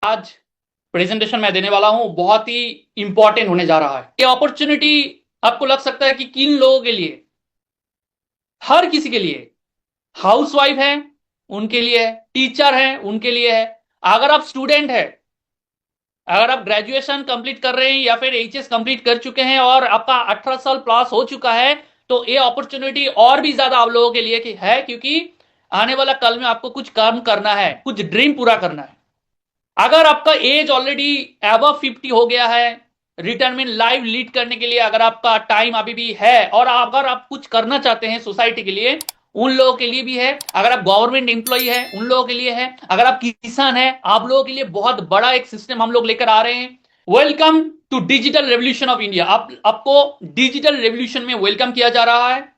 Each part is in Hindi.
आज प्रेजेंटेशन मैं देने वाला हूं बहुत ही इंपॉर्टेंट होने जा रहा है। ये अपॉर्चुनिटी आपको लग सकता है कि किन लोगों के लिए, हर किसी के लिए। हाउसवाइफ है उनके लिए है, टीचर है उनके लिए है, अगर आप स्टूडेंट है, अगर आप ग्रेजुएशन कंप्लीट कर रहे हैं या फिर एचएस कंप्लीट कर चुके हैं और आपका 18 साल प्लस हो चुका है, तो ये अपॉर्चुनिटी और भी ज्यादा आप लोगों के लिए है, क्योंकि आने वाला कल में आपको कुछ काम करना है, कुछ ड्रीम पूरा करना है। अगर आपका एज ऑलरेडी एबव 50 हो गया है, रिटायरमेंट लाइफ लीड करने के लिए अगर आपका टाइम अभी भी है, और अगर आप कुछ करना चाहते हैं सोसाइटी के लिए, उन लोगों के लिए भी है। अगर आप गवर्नमेंट एम्प्लॉई है उन लोगों के लिए है, अगर आप किसान है आप लोगों के लिए बहुत बड़ा एक सिस्टम हम लोग लेकर आ रहे हैं। Welcome to digital revolution of India. आपको डिजिटल रेवोल्यूशन में वेलकम किया जा रहा है।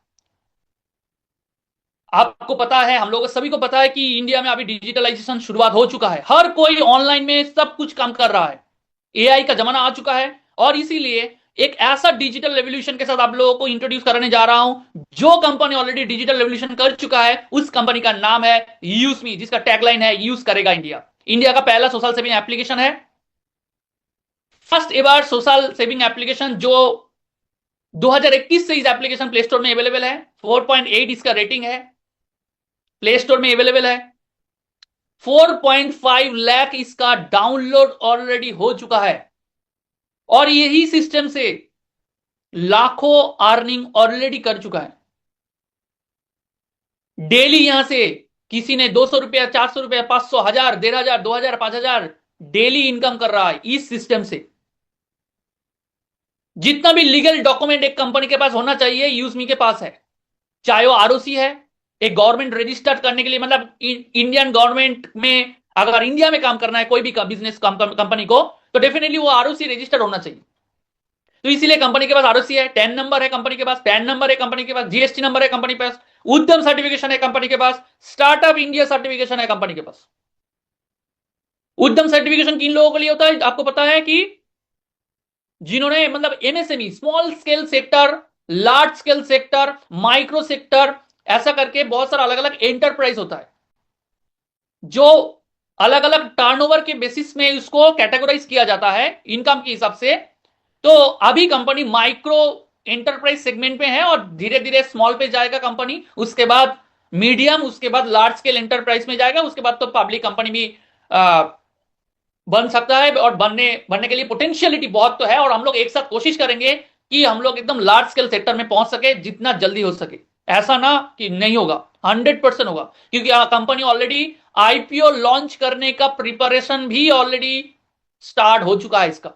आपको पता है, हम लोगों सभी को पता है कि इंडिया में अभी डिजिटलाइजेशन शुरुआत हो चुका है, हर कोई ऑनलाइन में सब कुछ काम कर रहा है, एआई का जमाना आ चुका है। और इसीलिए एक ऐसा डिजिटल रेवोल्यूशन के साथ आप लोगों को इंट्रोड्यूस करने जा रहा हूं। जो कंपनी ऑलरेडी डिजिटल रेवोल्यूशन कर चुका है उस कंपनी का नाम है यूज़मी, जिसका टैगलाइन है यूज करेगा इंडिया। इंडिया का पहला सोशल सेविंग एप्लीकेशन है, first ever social saving application, जो 2021 से इस एप्लीकेशन प्ले स्टोर में अवेलेबल है। 4.8 इसका रेटिंग है, प्ले स्टोर में अवेलेबल है। 4.5 लाख इसका डाउनलोड ऑलरेडी हो चुका है, और यही सिस्टम से लाखों अर्निंग ऑलरेडी कर चुका है। डेली यहां से किसी ने 200 रुपया, 400 रुपया, 500, 1000, 1500, 2000, 5000 डेली इनकम कर रहा है इस सिस्टम से। जितना भी लीगल डॉक्यूमेंट एक कंपनी के पास होना चाहिए यूज़मी के पास है, चाहे वो आरओसी है, एक गवर्नमेंट रजिस्टर्ड करने के लिए, मतलब इंडियन गवर्नमेंट में अगर इंडिया में काम करना है कोई भी बिजनेस कंपनी को, तो डेफिनेटली वो आरओसी रजिस्टर्ड होना चाहिए। तो इसीलिए कंपनी के पास आरओसी है, टैन नंबर है कंपनी के पास, पैन नंबर है कंपनी के पास, जीएसटी नंबर है कंपनी के पास, उद्यम सर्टिफिकेशन है कंपनी के पास, स्टार्टअप इंडिया सर्टिफिकेशन है कंपनी के पास। उद्यम सर्टिफिकेशन किन लोगों के लिए होता है आपको पता है कि जिन्होंने, मतलब MSME, small scale sector, large scale sector, micro sector, ऐसा करके बहुत सारा अलग अलग एंटरप्राइज होता है, जो अलग अलग टर्नओवर के बेसिस में उसको कैटेगराइज किया जाता है इनकम के हिसाब से। तो अभी कंपनी माइक्रो एंटरप्राइज सेगमेंट में है, और धीरे धीरे स्मॉल पे जाएगा कंपनी, उसके बाद मीडियम, उसके बाद लार्ज स्केल एंटरप्राइज में जाएगा, उसके बाद तो पब्लिक कंपनी भी बन सकता है। और बनने के लिए पोटेंशियलिटी बहुत तो है, और हम लोग एक साथ कोशिश करेंगे कि हम लोग एकदम लार्ज स्केल सेक्टर में पहुंच सके जितना जल्दी हो सके। ऐसा ना कि नहीं होगा, 100% होगा, क्योंकि कंपनी ऑलरेडी आईपीओ लॉन्च करने का प्रिपरेशन भी ऑलरेडी स्टार्ट हो चुका है इसका।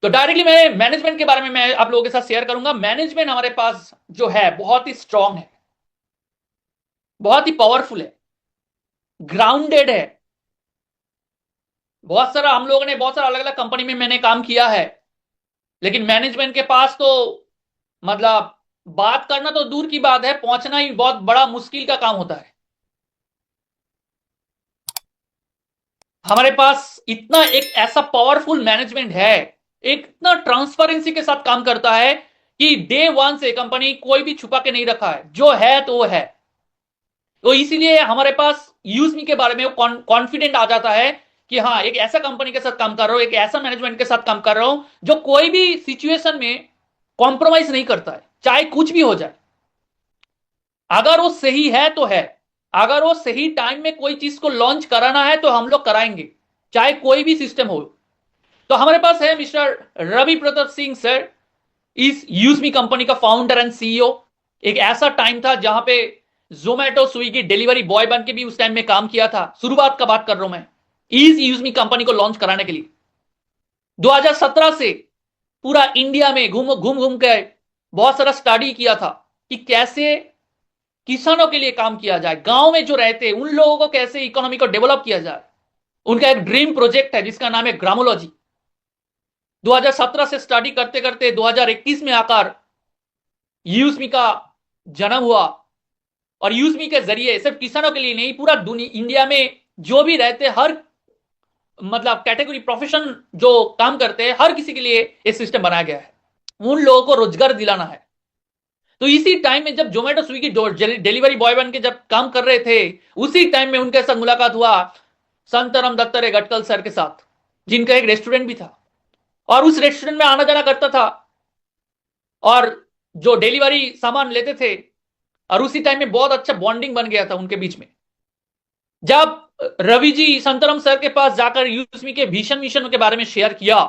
तो डायरेक्टली मैं मैनेजमेंट के बारे में मैं आप लोगों के साथ शेयर करूंगा। मैनेजमेंट हमारे पास जो है बहुत ही स्ट्रांग है, बहुत ही पावरफुल है, ग्राउंडेड है। बहुत सारा हम लोगों ने बहुत सारा अलग अलग कंपनी में मैंने काम किया है, लेकिन मैनेजमेंट के पास तो, मतलब बात करना तो दूर की बात है, पहुंचना ही बहुत बड़ा मुश्किल का काम होता है। हमारे पास इतना एक ऐसा पावरफुल मैनेजमेंट है, एक इतना ट्रांसपेरेंसी के साथ काम करता है कि डे वन से कंपनी कोई भी छुपा के नहीं रखा है, जो है तो वो है। तो इसीलिए हमारे पास यूज़मी के बारे में कॉन्फिडेंट आ जाता है कि हाँ, एक ऐसा कंपनी के साथ काम कर रहा हूं, एक ऐसा मैनेजमेंट के साथ काम कर रहा हूं जो कोई भी सिचुएशन में कॉम्प्रोमाइज नहीं करता है, चाहे कुछ भी हो जाए। अगर वो सही है तो है, अगर वो सही टाइम में कोई चीज को लॉन्च कराना है तो हम लोग कराएंगे, चाहे कोई भी सिस्टम हो। तो हमारे पास है मिस्टर रवि प्रताप सिंह सर, इस यूज़मी कंपनी का फाउंडर एंड सीईओ। एक ऐसा टाइम था जहां पे जोमेटो स्विगी डिलीवरी बॉय बन के भी उस टाइम में काम किया था, शुरुआत का बात कर रहा हूं मैं, इस यूज़मी कंपनी को लॉन्च कराने के लिए। 2017 से पूरा इंडिया में घूम घूम घूम के बहुत सारा स्टडी किया था कि कैसे किसानों के लिए काम किया जाए, गांव में जो रहते हैं उन लोगों को कैसे इकोनॉमी को डेवलप किया जाए। उनका एक ड्रीम प्रोजेक्ट है जिसका नाम है ग्रामोलॉजी। 2017 से स्टडी करते करते 2021 में आकर यूज़मी का जन्म हुआ, और यूज़मी के जरिए सिर्फ किसानों के लिए नहीं, पूरा दुनिया इंडिया में जो भी रहते, हर मतलब कैटेगरी प्रोफेशन जो काम करते हैं, हर किसी के लिए एक सिस्टम बनाया गया है, उन लोगों को रोजगार दिलाना है। तो इसी टाइम में जब जोमेटो स्विगी डिलीवरी बॉय बन के जब काम कर रहे थे, उसी टाइम में उनके साथ मुलाकात हुआ संतरम दत्तात्रेय गटकल सर के साथ, जिनका एक रेस्टोरेंट भी था, और उस रेस्टोरेंट में आना जाना करता था और जो डिलीवरी सामान लेते थे, और उसी टाइम में बहुत अच्छा बॉन्डिंग बन गया था उनके बीच में। जब रवि जी संतरम सर के पास जाकर यूएसमी के भीषण मिशन के बारे में शेयर किया,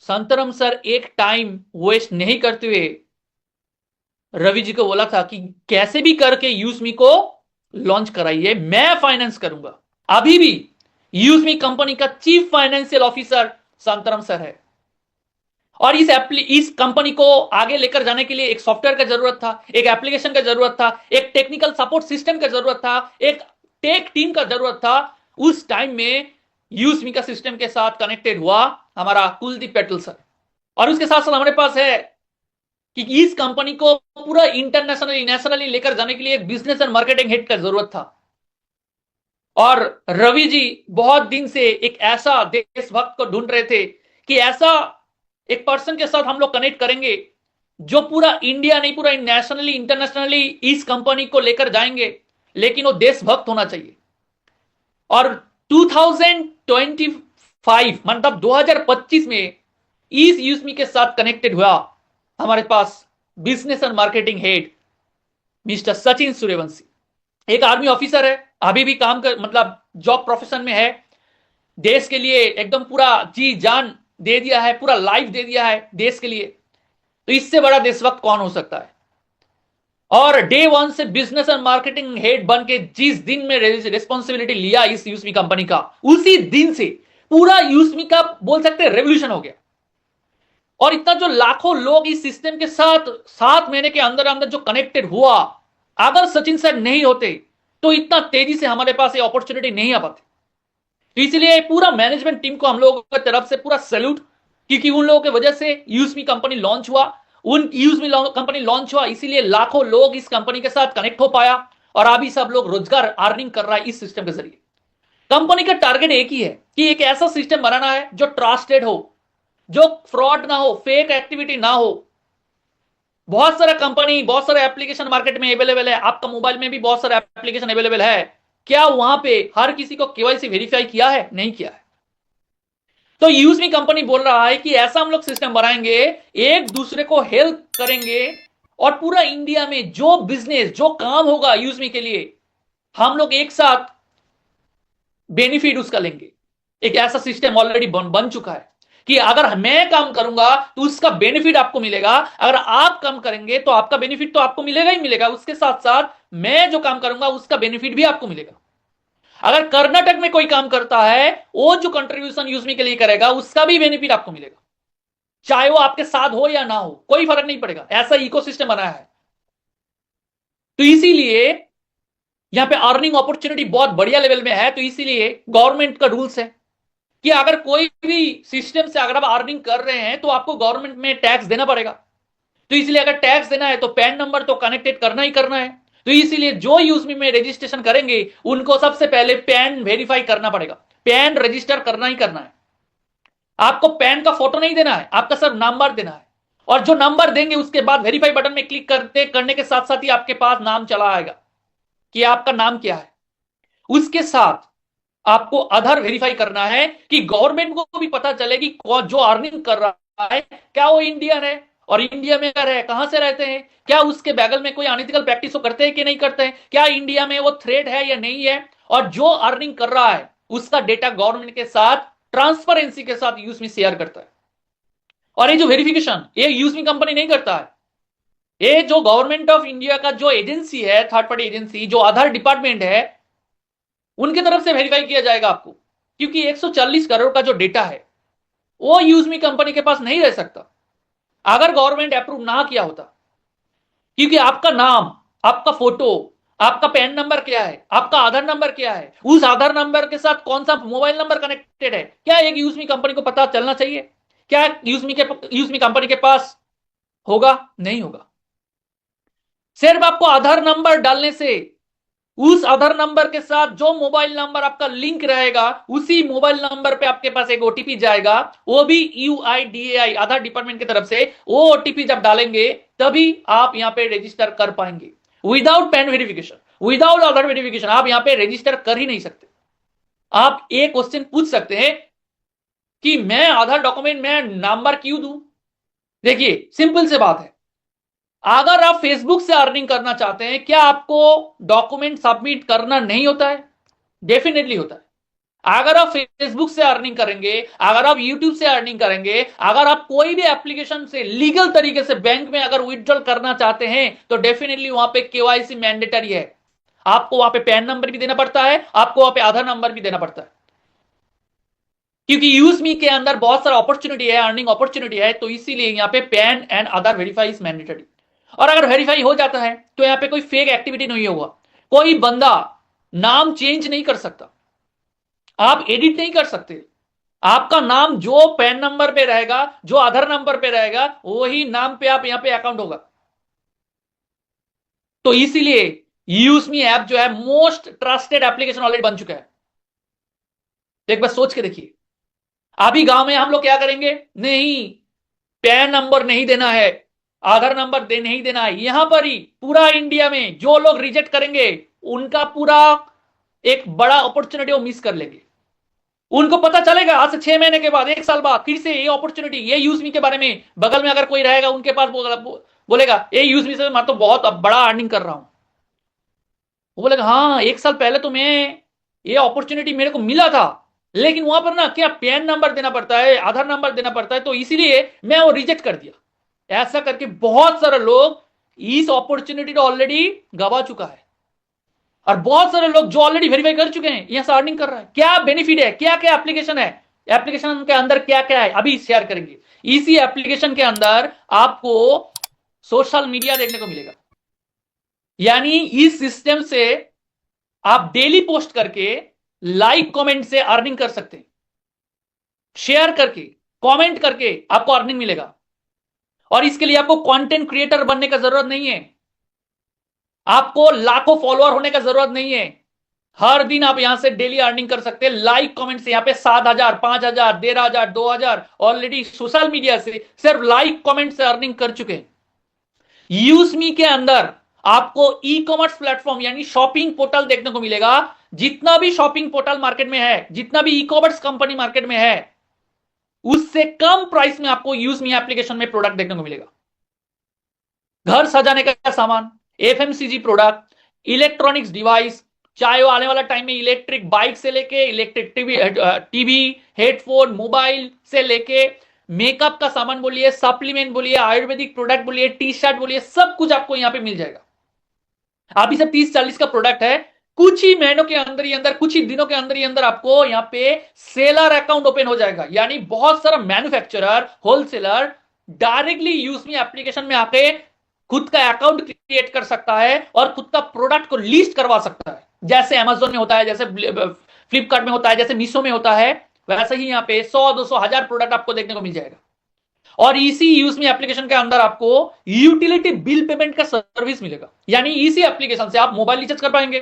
संतरम सर एक टाइम वेस्ट नहीं करते हुए रवि जी को बोला था कि कैसे भी करके यूएसमी को लॉन्च कराइए, मैं फाइनेंस करूंगा। अभी भी यूएसमी कंपनी का चीफ फाइनेंशियल ऑफिसर संतरम सर है, और इस कंपनी को आगे लेकर जाने के लिए एक सॉफ्टवेयर का जरूरत था, एक एप्लीकेशन का जरूरत था, एक टेक्निकल सपोर्ट सिस्टम का जरूरत था, एक टेक टीम का जरूरत था। उस टाइम में यूएसमी का सिस्टम के साथ कनेक्टेड हुआ हमारा कुलदीप पेटल सर, और उसके साथ साथ हमारे पास है कि इस कंपनी को पूरा इंटरनेशनली नेशनली लेकर जाने के लिए एक बिजनेस एंड मार्केटिंग हेड का जरूरत था। और रवि जी बहुत दिन से एक ऐसा देशभक्त को ढूंढ रहे थे कि ऐसा एक पर्सन के साथ हम लोग कनेक्ट करेंगे जो पूरा इंडिया नहीं, पूरा नेशनली इंटरनेशनली इस कंपनी को लेकर जाएंगे, लेकिन वो देशभक्त होना चाहिए। और 2025 मतलब 2025 में इस यूएसमी के साथ कनेक्टेड हुआ हमारे पास business and marketing head mister Sachin Suryavanshi. एक आर्मी ऑफिसर है, अभी भी काम कर मतलब जॉब प्रोफेशन में है, देश के लिए एकदम पूरा जी जान दे दिया है, पूरा लाइफ दे दिया है देश के लिए। तो इससे बड़ा देशभक्त कौन हो सकता है। और डे वन से बिजनेस एंड मार्केटिंग हेड बन के जिस दिन में रिस्पॉन्सिबिलिटी लिया इस यूएसमी कंपनी का, उसी दिन से पूरा यूएसमी का बोल सकते हैं रेवोल्यूशन हो गया। और इतना जो लाखों लोग इस सिस्टम के साथ 7 महीने के अंदर अंदर जो कनेक्टेड हुआ, अगर सचिन सर नहीं होते तो इतना तेजी से हमारे पास ये अपॉर्चुनिटी नहीं आ पाती। तो इसलिए पूरा मैनेजमेंट टीम को हम लोगों की तरफ से पूरा सैल्यूट, क्योंकि उन लोगों की वजह से यूएसमी कंपनी लॉन्च हुआ, कंपनी लॉन्च हुआ, इसीलिए लाखों लोग इस कंपनी के साथ कनेक्ट हो पाया, और अभी सब लोग रोजगार अर्निंग कर रहा है इस सिस्टम के जरिए। कंपनी का टारगेट एक ही है कि एक ऐसा सिस्टम बनाना है जो ट्रस्टेड हो, जो फ्रॉड ना हो, फेक एक्टिविटी ना हो। बहुत सारा कंपनी, बहुत सारे एप्लीकेशन मार्केट में अवेलेबल है, आपका मोबाइल में भी बहुत सारे एप्लीकेशन अवेलेबल है, क्या वहां पे हर किसी को केवाईसी वेरीफाई किया है? नहीं किया है। तो यूएसमी कंपनी बोल रहा है कि ऐसा हम लोग सिस्टम बनाएंगे, एक दूसरे को हेल्प करेंगे, और पूरा इंडिया में जो बिजनेस, जो काम होगा यूएसमी के लिए, हम लोग एक साथ बेनिफिट उसका लेंगे। एक ऐसा सिस्टम ऑलरेडी बन चुका है कि अगर मैं काम करूंगा तो उसका बेनिफिट आपको मिलेगा, अगर आप काम करेंगे तो आपका बेनिफिट तो आपको मिलेगा ही मिलेगा, उसके साथ साथ मैं जो काम करूंगा उसका बेनिफिट भी आपको मिलेगा। अगर कर्नाटक में कोई काम करता है, वो जो कंट्रीब्यूशन यूएसमी के लिए करेगा उसका भी बेनिफिट आपको मिलेगा, चाहे वो आपके साथ हो या ना हो, कोई फर्क नहीं पड़ेगा। ऐसा इकोसिस्टम बनाया है। तो इसीलिए यहां पे अर्निंग अपॉर्चुनिटी बहुत बढ़िया लेवल में है। तो इसीलिए गवर्नमेंट का रूल्स है कि अगर कोई भी सिस्टम से अगर आप अर्निंग कर रहे हैं तो आपको गवर्नमेंट में टैक्स देना पड़ेगा। तो इसलिए अगर टैक्स देना है तो पैन नंबर तो कनेक्टेड करना ही करना है। तो इसीलिए जो यूएसमी में रजिस्ट्रेशन करेंगे उनको सबसे पहले पैन वेरीफाई करना पड़ेगा, पैन रजिस्टर करना ही करना है। आपको पैन का फोटो नहीं देना है, आपका सिर्फ नंबर देना है, और जो नंबर देंगे उसके बाद वेरीफाई बटन में क्लिक करने के साथ साथ ही आपके पास नाम चला आएगा कि आपका नाम क्या है। उसके साथ आपको आधार वेरीफाई करना है कि गवर्नमेंट को भी पता चले कि जो अर्निंग कर रहा है क्या वो इंडियन है, और इंडिया में रहे, कहां से रहते हैं, क्या उसके बगल में कोई अनइथिकल प्रैक्टिस करते हैं कि नहीं करते हैं, क्या इंडिया में वो थ्रेड है या नहीं है, और जो अर्निंग कर रहा है उसका डेटा गवर्नमेंट के साथ ट्रांसपेरेंसी के साथ यूएसमी शेयर करता है। और ये जो वेरिफिकेशन ये यूएसमी कंपनी नहीं करता है, ये जो गवर्नमेंट ऑफ इंडिया का जो एजेंसी है, थर्ड पार्टी एजेंसी, जो आधार डिपार्टमेंट है, उनकी तरफ से वेरीफाई किया जाएगा आपको, क्योंकि 140 करोड़ का जो डेटा है वो यूएसमी कंपनी के पास नहीं रह सकता अगर गवर्नमेंट अप्रूव ना किया होता। क्योंकि आपका नाम, आपका फोटो, आपका पैन नंबर क्या है, आपका आधार नंबर क्या है, उस आधार नंबर के साथ कौन सा मोबाइल नंबर कनेक्टेड है, क्या एक यूएसमी कंपनी को पता चलना चाहिए? क्या यूएसमी कंपनी के पास होगा? नहीं होगा। सिर्फ आपको आधार नंबर डालने से, उस आधार नंबर के साथ जो मोबाइल नंबर आपका लिंक रहेगा, उसी मोबाइल नंबर पे आपके पास एक ओटीपी जाएगा, वो भी यूआईडीएआई आधार डिपार्टमेंट की तरफ से। वो ओटीपी जब डालेंगे तभी आप यहां पे रजिस्टर कर पाएंगे। विदाउट पैन वेरिफिकेशन, विदाउट आधार वेरिफिकेशन आप यहां पे रजिस्टर कर ही नहीं सकते। आप एक क्वेश्चन पूछ सकते हैं कि मैं आधार डॉक्यूमेंट में नंबर क्यों दूं? देखिए सिंपल से बात है, अगर आप फेसबुक से अर्निंग करना चाहते हैं, क्या आपको डॉक्यूमेंट सबमिट करना नहीं होता है? डेफिनेटली होता है। अगर आप फेसबुक से अर्निंग करेंगे, अगर आप यूट्यूब से अर्निंग करेंगे, अगर आप कोई भी एप्लीकेशन से लीगल तरीके से बैंक में अगर विड्रॉल करना चाहते हैं, तो डेफिनेटली वहां पे केवाईसी मैंडेटरी है। आपको वहां पे पैन नंबर भी देना पड़ता है, आपको वहां पे आधार नंबर भी देना पड़ता है, क्योंकि यूजमी के अंदर बहुत सारा अपॉर्चुनिटी है, अर्निंग अपॉर्चुनिटी है, तो इसीलिए यहां पे pan and Aadhaar verify is mandatory. और अगर वेरीफाई हो जाता है तो यहां पे कोई फेक एक्टिविटी नहीं होगा। कोई बंदा नाम चेंज नहीं कर सकता, आप एडिट नहीं कर सकते। आपका नाम जो पैन नंबर पे रहेगा, जो आधार नंबर पे रहेगा, वही नाम पे आप यहां पे अकाउंट होगा। तो इसीलिए यूजमी ऐप जो है मोस्ट ट्रस्टेड एप्लीकेशन ऑलरेडी बन चुका है। एक बार सोच के देखिए, अभी गांव में हम लोग क्या करेंगे? नहीं, पैन नंबर नहीं देना है, आधार नंबर नहीं देना है। यहां पर ही पूरा इंडिया में जो लोग रिजेक्ट करेंगे, उनका पूरा एक बड़ा अपॉर्चुनिटी वो मिस कर लेंगे। उनको पता चलेगा आज से 6 महीने के बाद, 1 साल बाद फिर से ये अपॉर्चुनिटी, ये यूजमी के बारे में बगल में अगर कोई रहेगा उनके पास बोलेगा ये यूजमी से मैं तो बहुत बड़ा अर्निंग कर रहा हूं। वो बोलेगा हाँ 1 साल पहले तो मैं ये अपॉर्चुनिटी मेरे को मिला था, लेकिन वहां पर ना क्या पैन नंबर देना पड़ता है, आधार नंबर देना पड़ता है, तो इसीलिए मैं वो रिजेक्ट कर दिया। ऐसा करके बहुत सारे लोग इस अपॉर्चुनिटी को ऑलरेडी गवा चुका है, और बहुत सारे लोग जो ऑलरेडी वेरीफाई कर चुके हैं यहां से अर्निंग कर रहा है। क्या बेनिफिट है, क्या क्या एप्लीकेशन है, एप्लीकेशन के अंदर क्या क्या है, अभी शेयर करेंगे। इसी एप्लीकेशन के अंदर आपको सोशल मीडिया देखने को मिलेगा, यानी इस सिस्टम से आप डेली पोस्ट करके लाइक कमेंट से अर्निंग कर सकते हैं। शेयर करके, कमेंट करके आपको अर्निंग मिलेगा। और इसके लिए आपको कंटेंट क्रिएटर बनने का जरूरत नहीं है, आपको लाखों फॉलोअर होने का जरूरत नहीं है। हर दिन आप यहां से डेली अर्निंग कर सकते हैं लाइक कमेंट से। यहां पे 7,000, 5,000, 13,000, 2,000 ऑलरेडी सोशल मीडिया से सिर्फ लाइक कमेंट से अर्निंग कर चुके हैं। यूजमी के अंदर आपको ई कॉमर्स प्लेटफॉर्म यानी शॉपिंग पोर्टल देखने को मिलेगा। जितना भी शॉपिंग पोर्टल मार्केट में है, जितना भी ई कॉमर्स कंपनी मार्केट में है, उससे कम प्राइस में आपको यूजमी एप्लीकेशन में प्रोडक्ट देखने को मिलेगा। घर सजाने का सामान, एफएमसीजी प्रोडक्ट, इलेक्ट्रॉनिक्स डिवाइस, चाहे वो आने वाला टाइम में इलेक्ट्रिक बाइक से लेके इलेक्ट्रिक टीवी, हेडफोन, मोबाइल से लेके मेकअप का सामान बोलिए, सप्लीमेंट बोलिए, आयुर्वेदिक प्रोडक्ट बोलिए, टी शर्ट बोलिए, सब कुछ आपको यहां पे मिल जाएगा। अभी सब 30-40 का प्रोडक्ट है, कुछ ही महीनों के अंदर ही अंदर, कुछ ही दिनों के अंदर ही अंदर आपको यहां पे सेलर अकाउंट ओपन हो जाएगा। यानी बहुत सारा मैन्युफैक्चरर, होलसेलर डायरेक्टली यूजमी एप्लीकेशन में आके खुद का अकाउंट क्रिएट कर सकता है और खुद का प्रोडक्ट को लिस्ट करवा सकता है। जैसे अमेजोन में होता है, जैसे फ्लिपकार्ट में होता है, जैसे मीशो में होता है, वैसे ही यहां पे 100, 200, 1000 प्रोडक्ट आपको देखने को मिल जाएगा। और इसी यूजमी एप्लीकेशन के अंदर आपको यूटिलिटी बिल पेमेंट का सर्विस मिलेगा। यानी इसी एप्लीकेशन से आप मोबाइल रिचार्ज कर पाएंगे,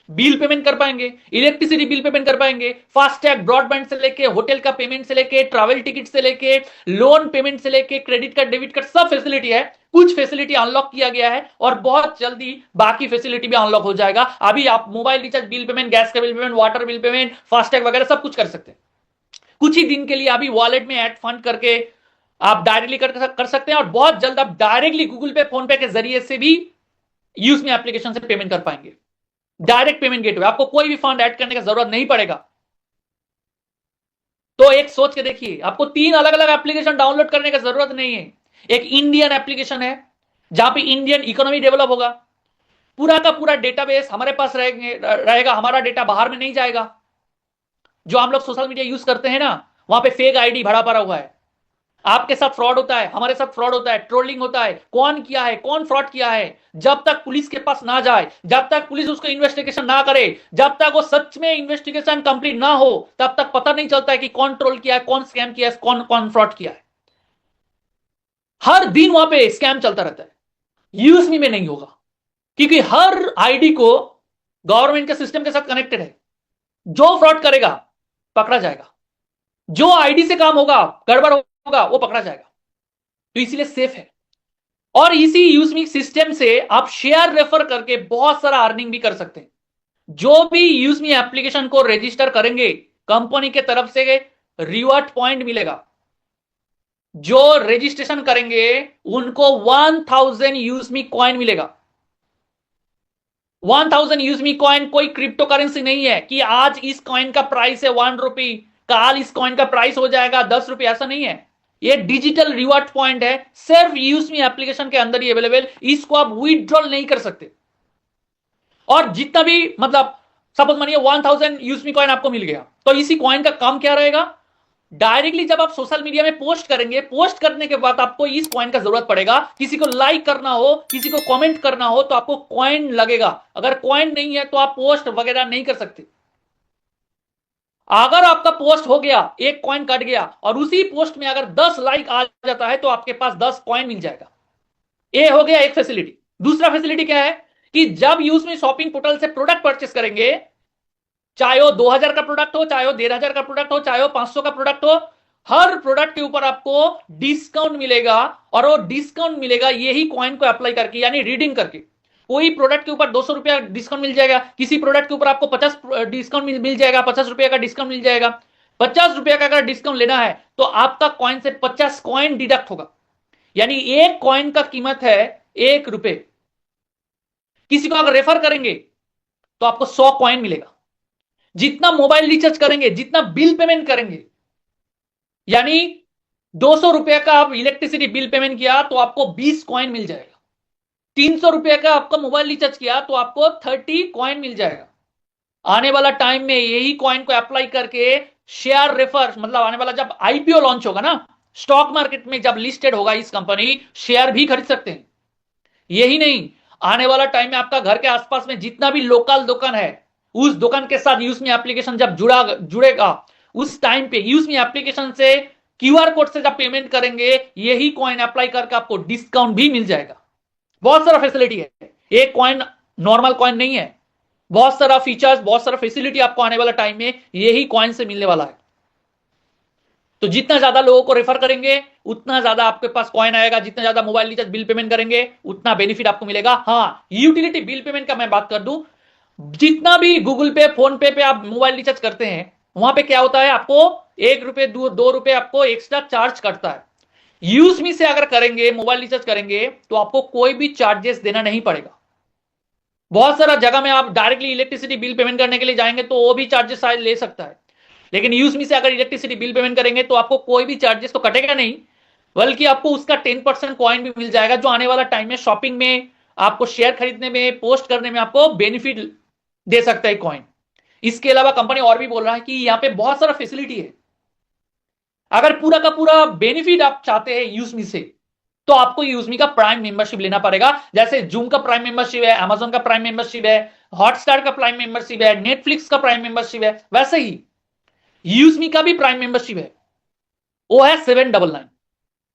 बिल पेमेंट कर पाएंगे, इलेक्ट्रिसिटी बिल पेमेंट कर पाएंगे, फास्टैग, ब्रॉडबैंड से लेके होटल का पेमेंट से लेके ट्रैवल टिकट से लेके लोन पेमेंट से लेके क्रेडिट कार्ड, डेबिट कार्ड, सब फैसिलिटी है। कुछ फैसिलिटी अनलॉक किया गया है और बहुत जल्दी बाकी फैसिलिटी भी अनलॉक हो जाएगा। अभी आप mobile recharge, bill payment, gas का bill payment, water bill payment, FASTag वगैरह सब कुछ कर सकते हैं। कुछ ही दिन के लिए अभी वॉलेट में ऐड फंड करके आप डायरेक्टली कर सकते हैं, और बहुत जल्द आप डायरेक्टली गूगल पे, फोन पे के जरिए से भी यूजमी एप्लीकेशन से पेमेंट कर पाएंगे। डायरेक्ट पेमेंट गेटवे, आपको कोई भी फंड ऐड करने का जरूरत नहीं पड़ेगा। तो एक सोच के देखिए, आपको 3 अलग अलग एप्लीकेशन डाउनलोड करने का जरूरत नहीं है। एक इंडियन एप्लीकेशन है जहां पे इंडियन इकोनॉमी डेवलप होगा, पूरा का पूरा डेटाबेस हमारे पास रहेगा, हमारा डेटा बाहर में नहीं जाएगा। जो हम लोग सोशल मीडिया यूज करते हैं ना, वहां पे फेक आईडी भरा पड़ा हुआ है, आपके साथ फ्रॉड होता है, हमारे साथ फ्रॉड होता है, ट्रोलिंग होता है, कौन किया है, कौन फ्रॉड किया है, जब तक पुलिस के पास ना जाए, जब तक पुलिस उसको इन्वेस्टिगेशन ना करे, जब तक वो सच में इन्वेस्टिगेशन कंप्लीट ना हो, तब तक पता नहीं चलता है कि कौन ट्रोल किया है, कौन स्कैम किया है, कौन कौन फ्रॉड किया है। हर दिन वहां पे स्कैम चलता रहता है। यूएसबी में नहीं होगा, क्योंकि हर आईडी को गवर्नमेंट के सिस्टम के साथ कनेक्टेड है। जो फ्रॉड करेगा पकड़ा जाएगा, जो आईडी से काम होगा, गड़बड़ होगा, वो पकड़ा जाएगा। तो इसलिए सेफ है। और इसी यूजमी सिस्टम से आप शेयर रेफर करके बहुत सारा अर्निंग भी कर सकते हैं। जो भी यूज मी एप्लीकेशन को रजिस्टर करेंगे कंपनी के तरफ से रिवॉर्ड पॉइंट मिलेगा। जो रजिस्ट्रेशन करेंगे उनको 1000 यूजमी कॉइन मिलेगा। 1000 यूजमी कॉइन कोई क्रिप्टो करेंसी नहीं है कि आज इस कॉइन का प्राइस है 1 रुपी, काल इस कॉइन का प्राइस हो जाएगा 10 रुपये, ऐसा नहीं है। ये डिजिटल रिवॉर्ड पॉइंट है, सिर्फ यूजमी एप्लीकेशन के अंदर ही अवेलेबल। इसको आप विड्रॉल नहीं कर सकते। और जितना भी मतलब सपोज मानिए 1000 यूजमी कॉइन आपको मिल गया, तो इसी कॉइन का काम क्या रहेगा, डायरेक्टली जब आप सोशल मीडिया में पोस्ट करेंगे, पोस्ट करने के बाद आपको इस कॉइन का जरूरत पड़ेगा, किसी को लाइक करना हो, किसी को कमेंट करना हो, तो आपको कॉइन लगेगा। अगर कॉइन नहीं है तो आप पोस्ट वगैरह नहीं कर सकते। अगर आपका पोस्ट हो गया, एक कॉइन कट गया और उसी पोस्ट में अगर 10 लाइक आ जाता है तो आपके पास 10 कॉइन मिल जाएगा। ये हो गया एक फैसिलिटी। दूसरा फैसिलिटी क्या है कि जब यूज में शॉपिंग पोर्टल से प्रोडक्ट परचेस करेंगे, चाहे वो 2000 का प्रोडक्ट हो, चाहे वो 1500 का प्रोडक्ट हो, चाहे वो 500 का प्रोडक्ट हो, हर प्रोडक्ट के ऊपर आपको डिस्काउंट मिलेगा। और वो डिस्काउंट मिलेगा यही कॉइन को अप्लाई करके, यानी रीडिंग करके। कोई प्रोडक्ट के ऊपर 200 रुपया डिस्काउंट मिल जाएगा, किसी प्रोडक्ट के ऊपर आपको 50 डिस्काउंट मिल जाएगा, 50 रुपया का डिस्काउंट मिल जाएगा। 50 रुपया का अगर डिस्काउंट लेना है तो आपका कॉइन से 50 कॉइन डिडक्ट होगा, यानी एक कॉइन का कीमत है 1 रुपए। किसी को अगर रेफर करेंगे तो आपको 100 कॉइन मिलेगा। जितना मोबाइल रिचार्ज करेंगे, जितना बिल पेमेंट करेंगे, यानी 200 रुपए का आप इलेक्ट्रिसिटी बिल पेमेंट किया तो आपको 20 कॉइन मिल जाएगा। 300 रुपए का आपका मोबाइल रिचार्ज किया तो आपको 30 कॉइन मिल जाएगा। आने वाला टाइम में यही कॉइन को अप्लाई करके शेयर रेफर, मतलब आने वाला जब आईपीओ लॉन्च होगा ना, स्टॉक मार्केट में जब लिस्टेड होगा इस कंपनी, शेयर भी खरीद सकते हैं। यही नहीं, आने वाला टाइम में आपका घर के आसपास में जितना भी लोकल दुकान है, उस दुकान के साथ यूजमी एप्लीकेशन जब जुड़ेगा, उस टाइम पे यूजमी एप्लीकेशन से क्यूआर कोड से जब पेमेंट करेंगे, यही कॉइन अप्लाई करके आपको डिस्काउंट भी मिल जाएगा। बहुत सारा फैसिलिटी है, एक कॉइन नॉर्मल कॉइन नहीं है। बहुत सारा फीचर्स, बहुत सारा फैसिलिटी आपको आने वाला टाइम में यही कॉइन से मिलने वाला है। तो जितना ज्यादा लोगों को रेफर करेंगे उतना ज्यादा आपके पास कॉइन आएगा, जितना ज्यादा मोबाइल रिचार्ज बिल पेमेंट करेंगे उतना बेनिफिट आपको मिलेगा। हाँ, यूटिलिटी बिल पेमेंट का मैं बात कर दूं, जितना भी गूगल पे, फोन पे आप मोबाइल रिचार्ज करते हैं, वहां पे क्या होता है, आपको 1 रुपए 2 रुपए आपको एक्स्ट्रा चार्ज करता है। यूज मी से अगर करेंगे, मोबाइल रिचार्ज करेंगे, तो आपको कोई भी चार्जेस देना नहीं पड़ेगा। बहुत सारा जगह में आप डायरेक्टली इलेक्ट्रिसिटी बिल पेमेंट करने के लिए जाएंगे तो वो भी चार्जेस शायद ले सकता है, लेकिन यूज मी से अगर इलेक्ट्रिसिटी बिल पेमेंट करेंगे तो आपको कोई भी चार्जेस तो कटेगा नहीं, बल्कि आपको उसका 10% कॉइन भी मिल जाएगा, जो आने वाला टाइम में शॉपिंग में, आपको शेयर खरीदने में, पोस्ट करने में आपको बेनिफिट दे सकता है कॉइन। इसके अलावा कंपनी और भी बोल रहा है कि यहां पे बहुत सारा फैसिलिटी है। अगर पूरा का पूरा बेनिफिट आप चाहते हैं यूजमी से, तो आपको यूजमी का प्राइम मेंबरशिप लेना पड़ेगा। जैसे जूम का प्राइम मेंबरशिप है, अमेजोन का प्राइम मेंबरशिप है, हॉटस्टार का प्राइम मेंबरशिप है, नेटफ्लिक्स का प्राइम मेंबरशिप है, वैसे ही यूजमी का भी प्राइम मेंबरशिप है। वो है 799,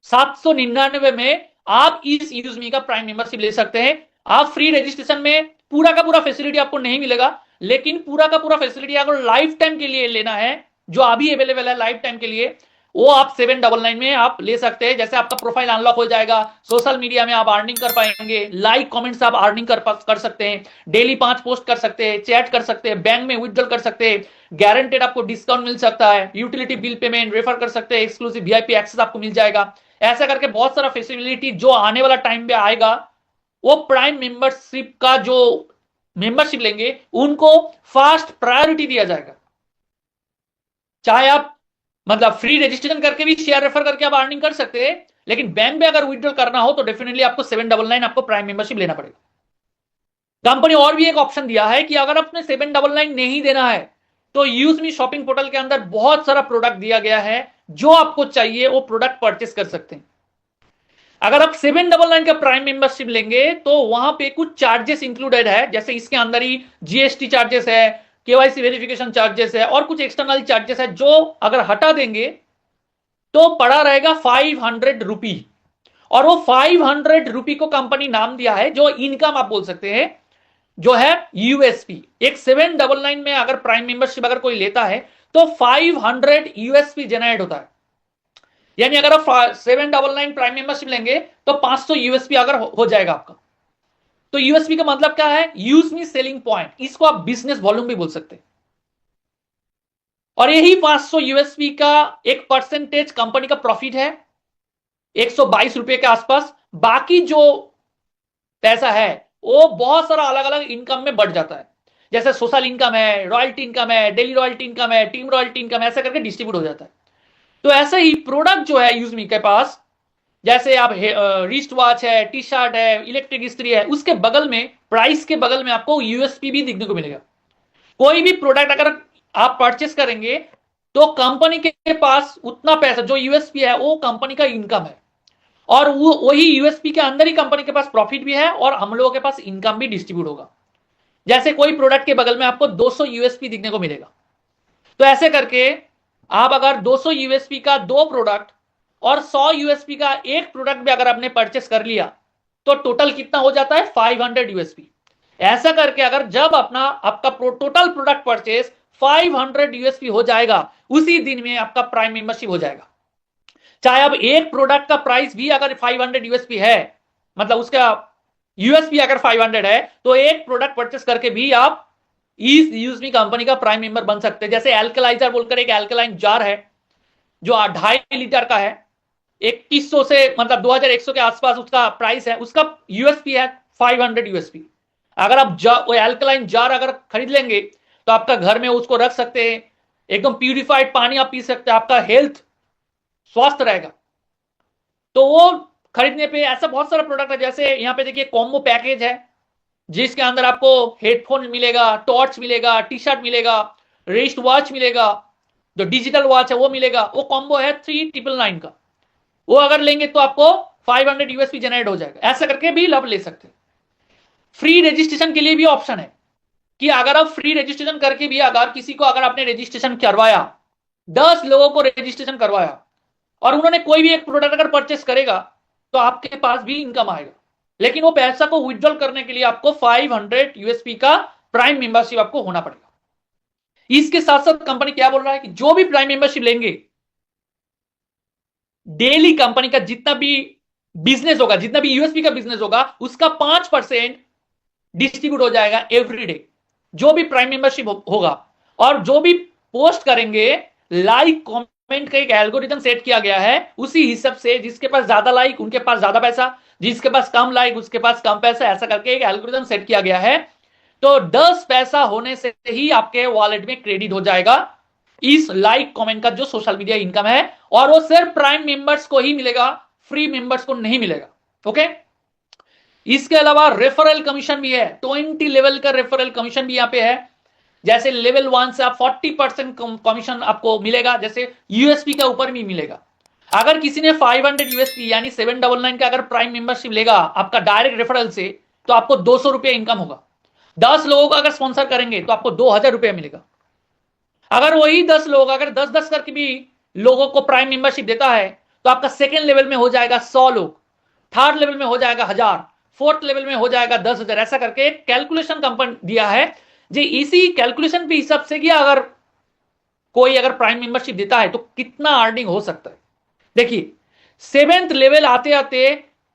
799 में आप इस यूजमी का प्राइम मेंबरशिप ले सकते हैं। आप फ्री रजिस्ट्रेशन में पूरा का पूरा फैसिलिटी आपको नहीं मिलेगा, लेकिन पूरा का पूरा फैसिलिटी अगर लाइफ टाइम के लिए लेना है, जो अभी अवेलेबल है लाइफ टाइम के लिए, वो आप 799 में आप ले सकते हैं। जैसे आपका प्रोफाइल अनलॉक हो जाएगा, सोशल मीडिया में आप अर्निंग कर पाएंगे, लाइक कमेंट्स आप अर्निंग कर सकते हैं, डेली 5 पोस्ट कर सकते हैं, चैट कर सकते हैं, बैंक में विड्रॉल कर सकते हैं, गारंटेड आपको डिस्काउंट मिल सकता है, यूटिलिटी बिल पेमेंट, रेफर कर सकते हैं, एक्सक्लूसिव वीआईपी एक्सेस आपको मिल जाएगा। ऐसा करके बहुत सारा फैसिलिटी जो आने वाला टाइम पे आएगा, वो प्राइम मेंबरशिप का जो मेंबरशिप लेंगे उनको फास्ट प्रायोरिटी दिया जाएगा। चाहे आप मतलब फ्री रजिस्ट्रेशन करके भी शेयर रेफर करके आप अर्निंग कर सकते हैं, लेकिन बैंक में अगर विड्रॉल करना हो तो डेफिनेटली आपको 799 आपको प्राइम मेंबरशिप लेना पड़ेगा। कंपनी और भी एक ऑप्शन दिया है कि अगर आपने 799 नहीं देना है तो यूज मी शॉपिंग पोर्टल के अंदर बहुत सारा प्रोडक्ट दिया गया है, जो आपको चाहिए वो प्रोडक्ट परचेस कर सकते हैं। अगर आप 799 का प्राइम मेंबरशिप लेंगे तो वहां पे कुछ चार्जेस इंक्लूडेड है, जैसे इसके अंदर ही जीएसटी चार्जेस है, केवाईसी वेरिफिकेशन चार्जेस है और कुछ एक्सटर्नल चार्जेस है, जो अगर हटा देंगे तो पड़ा रहेगा 500 रुपी। और वो 500 रुपी को कंपनी नाम दिया है, जो इनकम आप बोल सकते हैं, जो है यूएसपी। एक 799 में अगर प्राइम मेंबरशिप अगर कोई लेता है तो 500 यूएसपी जनरेट होता है, यानी अगर आप 799 प्राइम मेंबरशिप लेंगे तो 500 यूएसपी अगर हो जाएगा आपका। तो यूएसपी का मतलब क्या है? यूज मी सेलिंग पॉइंट, इसको आप बिजनेस वॉल्यूम भी बोल सकते हैं। और यही 500 यूएसपी का एक परसेंटेज कंपनी का प्रॉफिट है, 122 रुपए के आसपास। बाकी जो पैसा है वो बहुत सारा अलग अलग इनकम में बढ़ जाता है, जैसे सोशल इनकम है, रॉयल्टी इनकम है, डेली रॉयल्टी इनकम है, टीम रॉयल्टी इनकम, ऐसा करके डिस्ट्रीब्यूट हो जाता है। तो ऐसे ही प्रोडक्ट जो है यूजमी के पास, जैसे आप रिस्ट वॉच है, टी शर्ट है, इलेक्ट्रिक इस्त्री है, उसके बगल में, प्राइस के बगल में आपको यूएसपी भी देखने को मिलेगा। कोई भी प्रोडक्ट अगर आप परचेस करेंगे तो कंपनी के पास उतना पैसा, जो यूएसपी है वो कंपनी का इनकम है, और वो वही यूएसपी के अंदर ही कंपनी के पास प्रॉफिट भी है और हम लोगों के पास इनकम भी डिस्ट्रीब्यूट होगा। जैसे कोई प्रोडक्ट के बगल में आपको 200 यूएसपी दिखने को मिलेगा, तो ऐसे करके आप अगर 200 यूएसपी का दो प्रोडक्ट और 100 यूएसपी का एक प्रोडक्ट भी अगर आपने परचेस कर लिया तो टोटल कितना हो जाता है? 500 यूएसपी। ऐसा करके अगर जब अपना आपका टोटल प्रोडक्ट परचेस 500 यूएसपी हो जाएगा, उसी दिन में आपका प्राइम मेंबरशिप हो जाएगा। चाहे अब एक प्रोडक्ट का प्राइस भी अगर 500 यूएसपी है, मतलब उसका यूएसपी अगर 500 है, तो एक प्रोडक्ट परचेस करके भी आप इस यूजमी कंपनी का प्राइम मेंबर बन सकते हैं। जैसे एल्कलाइजर बोलकर एक एल्कलाइन जार है जो 2.5 लीटर का है, 2100 से मतलब 2100 के आसपास उसका प्राइस है, उसका यूएसपी है 500 यूएसपी। अगर आप वो एल्कलाइन जार अगर खरीद लेंगे तो आपका घर में उसको रख सकते हैं, एकदम प्यूरिफाइड पानी आप पी सकते हैं, आपका हेल्थ स्वस्थ रहेगा। तो वो खरीदने पे ऐसा बहुत सारा प्रोडक्ट है, जैसे यहां पे देखिए कॉम्बो पैकेज है जिसके अंदर आपको हेडफोन मिलेगा, टॉर्च मिलेगा, टी शर्ट मिलेगा, रिस्ट वॉच मिलेगा, जो डिजिटल वॉच है वो मिलेगा। वो कॉम्बो है 3999 का, वो अगर लेंगे तो आपको 500 यूएसपी जनरेट हो जाएगा। ऐसा करके भी लाभ ले सकते हैं। फ्री रजिस्ट्रेशन के लिए भी ऑप्शन है कि अगर आप फ्री रजिस्ट्रेशन करके भी, अगर किसी को अगर आपने रजिस्ट्रेशन करवाया, 10 लोगों को रजिस्ट्रेशन करवाया और उन्होंने कोई भी एक प्रोडक्ट अगर परचेस करेगा तो आपके पास भी इनकम आएगा। लेकिन वो पैसा को विड्रॉल करने के लिए आपको 500 यूएसपी का प्राइम मेंबरशिप आपको होना पड़ेगा। इसके साथ साथ कंपनी क्या बोल रहा है कि जो भी प्राइम मेंबरशिप लेंगे, डेली कंपनी का जितना भी बिजनेस होगा, जितना भी यूएसपी का बिजनेस होगा, उसका 5% डिस्ट्रीब्यूट हो जाएगा एवरी डे, जो भी प्राइम मेंबरशिप होगा। और जो भी पोस्ट करेंगे, लाइक कमेंट का एक एल्गोरिथम सेट किया गया है, उसी हिसाब से जिसके पास ज्यादा लाइक उनके पास ज्यादा पैसा, जिसके पास कम लाइक उसके पास कम पैसा, ऐसा करके एक एल्गोरिथम सेट किया गया है। तो 10 पैसा होने से ही आपके वॉलेट में क्रेडिट हो जाएगा इस लाइक कमेंट का जो सोशल मीडिया इनकम है, और वो सिर्फ प्राइम मेंबर्स को ही मिलेगा, फ्री मेंबर्स को नहीं मिलेगा। ओके, इसके अलावा रेफरल कमीशन भी है, 20 लेवल का रेफरल कमीशन भी यहां पे है। जैसे लेवल 1 से आप 40% कमीशन आपको मिलेगा, जैसे यूएसपी का ऊपर भी मिलेगा। अगर किसी ने 500 यूएसपी यानी 799 का अगर प्राइम मेंबरशिप लेगा आपका डायरेक्ट रेफरल से, तो आपको 200 रुपये इनकम होगा। 10 लोगों को अगर स्पॉन्सर करेंगे तो आपको 2000 रुपये मिलेगा। अगर वही 10 लोग अगर 10-10 करके भी लोगों को प्राइम मेंबरशिप देता है तो आपका सेकेंड लेवल में हो जाएगा 100 लोग, थर्ड लेवल में हो जाएगा 1000, फोर्थ लेवल में हो जाएगा 10,000। ऐसा करके एक कैलकुलेशन कंपनी दिया है, जो इसी कैलकुलेशन पे हिसाब से कि अगर कोई अगर प्राइम मेंबरशिप देता है तो कितना अर्निंग हो सकता है। देखिए 7th लेवल आते आते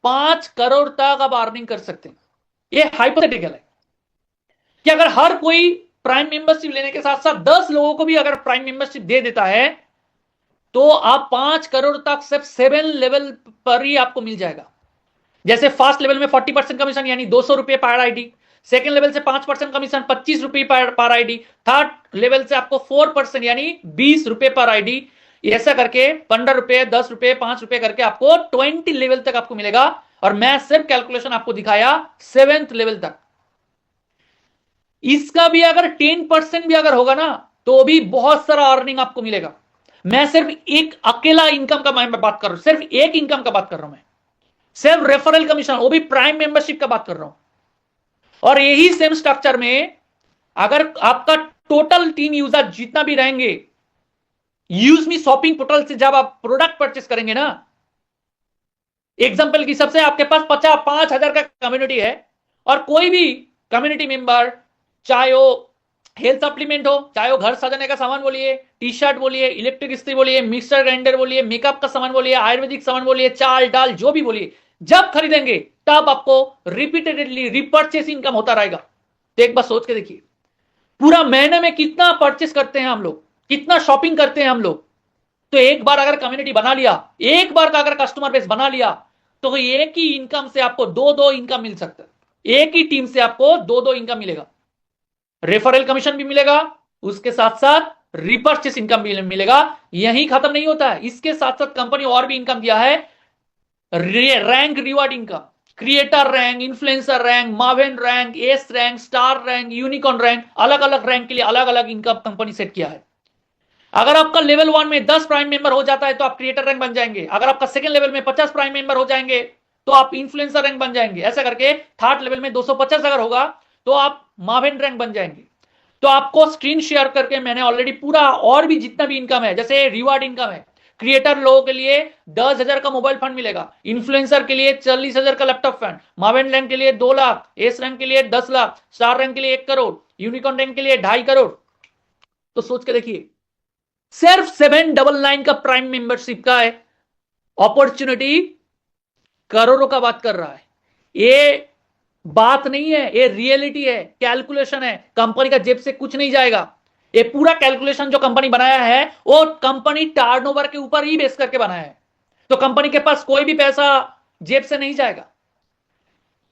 5 करोड़ तक आप अर्निंग कर सकते हैं। ये हाइपोथेटिकल है कि अगर हर कोई प्राइम मेंबरशिप लेने के साथ साथ 10 लोगों को भी अगर प्राइम मेंबरशिप दे देता है तो आप 5 करोड़ तक सिर्फ 7 लेवल पर ही आपको मिल जाएगा। जैसे फर्स्ट लेवल में 40% कमीशन यानी 200 रुपए पर आईडी, सेकेंड लेवल से 5% कमीशन 25 रुपए पर आईडी, थर्ड लेवल से आपको 4% यानी 20 रुपए पर आईडी, ऐसा करके 15 रुपए, 10 रुपए, 5 रुपए करके आपको 20 लेवल तक आपको मिलेगा। और मैं सिर्फ कैलकुलेशन आपको दिखाया 7th लेवल तक। इसका भी अगर 10% भी अगर होगा ना तो भी बहुत सारा अर्निंग आपको मिलेगा। मैं सिर्फ एक अकेला इनकम का मैं बात कर रहा हूं, सिर्फ एक इनकम का बात कर रहा हूं मैं, सिर्फ रेफरल कमीशन, वो भी प्राइम मेंबरशिप का बात कर रहा हूं। और यही सेम स्ट्रक्चर में अगर आपका टोटल टीम यूजर जितना भी रहेंगे, यूज मी शॉपिंग पोर्टल से जब आप प्रोडक्ट परचेस करेंगे ना, एग्जांपल की सबसे आपके पास 5,000 का कम्युनिटी है और कोई भी कम्युनिटी मेंबर, चाहे वो हेल्थ सप्लीमेंट हो, चाहे वो घर सजाने का सामान बोलिए, टी शर्ट बोलिए, इलेक्ट्रिक इस्त्री बोलिए, मिक्सर ग्राइंडर बोलिए, मेकअप का सामान बोलिए, आयुर्वेदिक सामान बोलिए, चाल डाल जो भी बोलिए, जब खरीदेंगे तब आपको रिपीटेडली रिपर्चेस इनकम होता रहेगा। तो एक बार सोच के देखिए, पूरा महीने में कितना परचेस करते हैं हम लोग, कितना शॉपिंग करते हैं हम लोग। तो एक बार अगर कम्युनिटी बना लिया, एक बार का अगर कस्टमर बेस बना लिया, तो एक ही इनकम से आपको दो दो इनकम मिल सकता है। एक ही टीम से आपको दो दो इनकम मिलेगा, रेफरल कमीशन भी मिलेगा, उसके साथ साथ रिपर्चेस इनकम भी मिलेगा। यही खत्म नहीं होता है, इसके साथ साथ कंपनी और भी इनकम दिया है, rank reward income, creator rank, influencer rank, मार्वेन rank, S rank, star rank, unicorn rank, अलग अलग रैंक के लिए अलग अलग इनकम कंपनी सेट किया है। अगर आपका लेवल 1 में 10 प्राइम मेंबर हो जाता है तो आप क्रिएटर रैंक बन जाएंगे। अगर आपका सेकंड लेवल में 50 प्राइम मेंबर हो जाएंगे तो आप इन्फ्लुएंसर रैंक बन जाएंगे। ऐसा करके थर्ड लेवल में 250 अगर होगा तो आप मार्वेन रैंक बन जाएंगे। तो आपको स्क्रीन शेयर करके मैंने ऑलरेडी पूरा और भी जितना भी इनकम है, जैसे रिवार्ड इनकम है, क्रिएटर लोगों के लिए 10,000 का मोबाइल फंड मिलेगा, इन्फ्लुएंसर के लिए 40,000 का लैपटॉप फंड, मार्वेन रैंक के लिए 2 लाख, एस रैंक के लिए 10 लाख, स्टार रैंक के लिए 1 करोड़, यूनिकॉर्न रैंक के लिए 2.5 करोड़। तो सोच के देखिए, सिर्फ 799 का प्राइम मेंबरशिप का है अपॉर्चुनिटी करोड़ों का बात कर रहा है। ये बात नहीं है, ये रियलिटी है, कैलकुलेशन है, कंपनी का जेब से कुछ नहीं जाएगा। ये पूरा कैलकुलेशन जो कंपनी बनाया है वो कंपनी टर्नओवर के ऊपर ही बेस करके बनाया है। तो कंपनी के पास कोई भी पैसा जेब से नहीं जाएगा।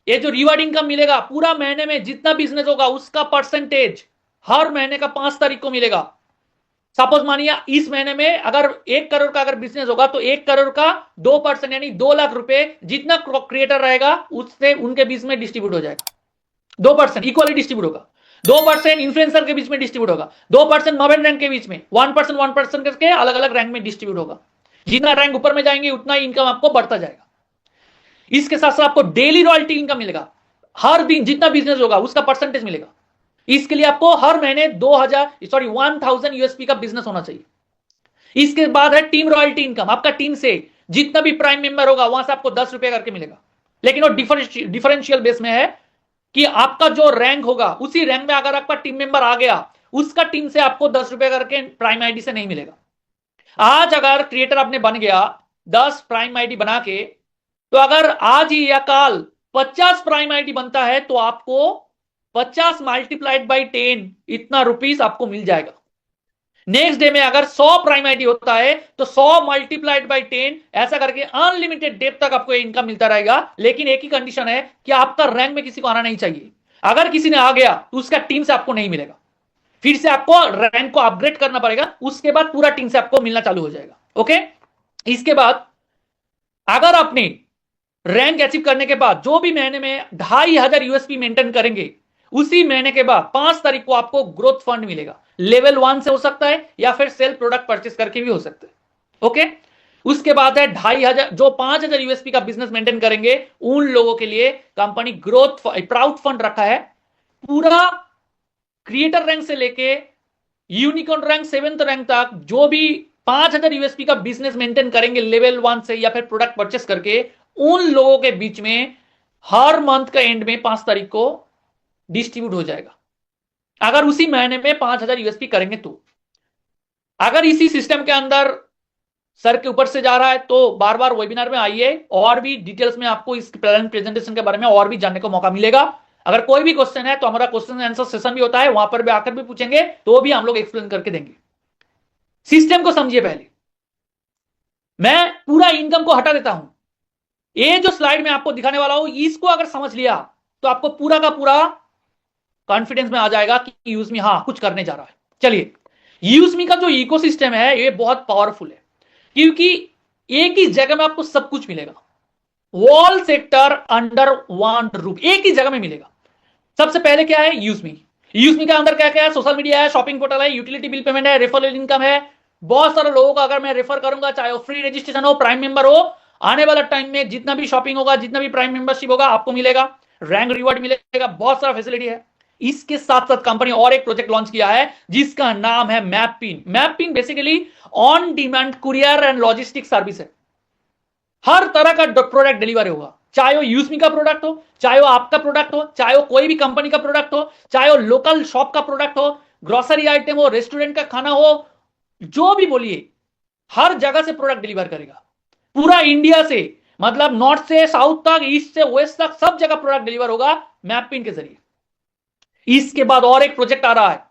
ये जो रिवार्ड इनकम मिलेगा पूरा महीने में जितना बिजनेस होगा उसका परसेंटेज हर महीने का 5 तारीख को मिलेगा। सपोज मानिए इस महीने में अगर 1 करोड़ का अगर बिजनेस होगा तो 1 करोड़ का 2% यानी 2 लाख रुपए जितना क्रिएटर रहेगा उससे उनके बीच में डिस्ट्रीब्यूट हो जाएगा। 2% इक्वली डिस्ट्रीब्यूट होगा, 2% इन्फ्लुएंसर के बीच में डिस्ट्रीब्यूट होगा, 2% मोबाइल रैंक के बीच में, 1% करके अलग अलग रैंक में डिस्ट्रीब्यूट होगा। जितना रैंक ऊपर में जाएंगे उतना इनकम आपको बढ़ता जाएगा। इसके साथ साथ आपको डेली रॉयल्टी इनकम मिलेगा, हर दिन जितना बिजनेस होगा उसका परसेंटेज मिलेगा। इसके लिए आपको हर महीने 1000 यूएसपी का बिजनेस होना चाहिए। इसके बाद है टीम रॉयल्टी इनकम, आपका टीम से जितना भी प्राइम मेंबर होगा वहां से आपको 10 रुपए करके मिलेगा। लेकिन वो डिफरेंशियल बेस में है कि आपका जो रैंक होगा उसी रैंक में अगर आपका टीम मेंबर आ गया उसका टीम से आपको 10 रुपए करके प्राइम आईडी से नहीं मिलेगा। आज अगर क्रिएटर आपने बन गया 10 प्राइम आईडी बना के, तो अगर आज ही या कल 50 प्राइम आईडी बनता है तो आपको 50 मल्टीप्लाइड बाई 10 इतना रुपीस आपको मिल जाएगा। नेक्स्ट डे में अगर 100 प्राइम आईडी होता है तो 100 मल्टीप्लाइड बाई 10 ऐसा करके अनलिमिटेड डेप तक आपको इनकम मिलता रहेगा। लेकिन एक ही कंडीशन है कि आपका रैंक में किसी को आना नहीं चाहिए। अगर किसी ने आ गया तो उसका टीम से आपको नहीं मिलेगा, फिर से आपको रैंक को अपग्रेड करना पड़ेगा, उसके बाद पूरा टीम से आपको मिलना चालू हो जाएगा। ओके, इसके बाद अगर आपने रैंक अचीव करने के बाद जो भी महीने में 2,500 यूएसपी मेंटेन करेंगे, उसी महीने के बाद 5 तारीख को आपको ग्रोथ फंड मिलेगा। लेवल 1 से हो सकता है या फिर सेल प्रोडक्ट परचेस करके भी हो सकता है। ओके, उसके बाद है 2,500 जो 5,000 यूएसपी का बिजनेस मेंटेन करेंगे उन लोगों के लिए कंपनी ग्रोथ प्राउड फंड रखा है। पूरा क्रिएटर रैंक से लेके यूनिकॉर्न रैंक 7th रैंक तक जो भी 5,000 यूएसपी का बिजनेस मेंटेन करेंगे लेवल 1 से या फिर प्रोडक्ट परचेस करके, उन लोगों के बीच में हर मंथ का एंड में 5 तारीख को डिस्ट्रीब्यूट हो जाएगा। अगर उसी महीने में 5,000 यूएसपी करेंगे तो। अगर इसी सिस्टम के अंदर सर के ऊपर से जा रहा है तो बार बार वेबिनार में आइए, और भी डिटेल्स में आपको इस प्रेजेंटेशन के बारे में और भी जानने को मौका मिलेगा। अगर कोई भी क्वेश्चन है तो हमारा क्वेश्चन आंसर सेशन भी होता है, वहां पर भी आकर भी पूछेंगे तो भी हम लोग एक्सप्लेन करके देंगे। सिस्टम को समझिए पहले, मैं पूरा इनकम को हटा देता हूं। ये जो स्लाइड में आपको दिखाने वाला हूं इसको अगर समझ लिया तो आपको पूरा का पूरा कॉन्फिडेंस में आ जाएगा कि यूजमी हाँ कुछ करने जा रहा है। चलिए, यूजमी का जो इकोसिस्टम है ये बहुत पावरफुल है, क्योंकि एक ही जगह में आपको सब कुछ मिलेगा। All sector under one roof, एक ही जगह में मिलेगा। सबसे पहले क्या है, यूजमी। यूजमी के अंदर क्या क्या है, सोशल मीडिया है, शॉपिंग पोर्टल है, यूटिलिटी बिल पेमेंट है, रेफरल इनकम है। बहुत सारे लोगों का अगर मैं रेफर करूंगा, चाहे वो फ्री रजिस्ट्रेशन हो, प्राइम मेंबर हो, आने वाला टाइम में जितना भी शॉपिंग होगा, जितना भी प्राइम मेंबरशिप होगा आपको मिलेगा, रैंक रिवॉर्ड मिलेगा, बहुत सारा फैसिलिटी है। इसके साथ साथ कंपनी और एक प्रोजेक्ट लॉन्च किया है जिसका नाम है mapping. Mapping basically on demand courier and logistic service है। हर तरह का प्रोडक्ट डिलीवरी होगा, चाहे वो यूजमी का प्रोडक्ट हो, चाहे वो आपका प्रोडक्ट हो, चाहे वो कोई भी कंपनी का प्रोडक्ट हो, चाहे वो लोकल शॉप का प्रोडक्ट हो, ग्रोसरी आइटम हो, रेस्टोरेंट का खाना हो, जो भी बोलिए हर जगह से प्रोडक्ट डिलीवर करेगा। पूरा इंडिया से मतलब नॉर्थ से साउथ तक, ईस्ट से वेस्ट तक, सब जगह प्रोडक्ट डिलीवर होगा मैपिन के जरिए। इसके बाद और एक प्रोजेक्ट आ रहा है